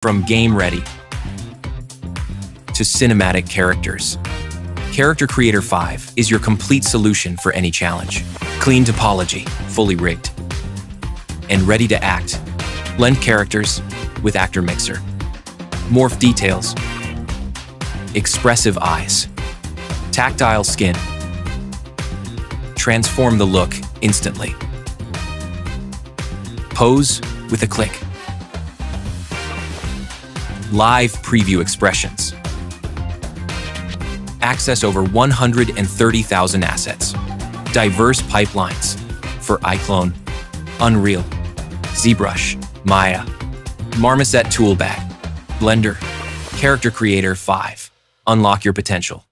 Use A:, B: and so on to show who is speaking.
A: From game ready to cinematic characters, Character Creator 5 is your complete solution for any challenge. Clean topology, fully rigged, and ready to act. Blend characters with Actor Mixer. Morph details. Expressive eyes. Tactile skin. Transform the look instantly. Pose with a click. Live preview expressions. Access over 130,000 assets. Diverse pipelines for iClone, Unreal, ZBrush, Maya, Marmoset Toolbag, Blender, Character Creator 5. Unlock your potential.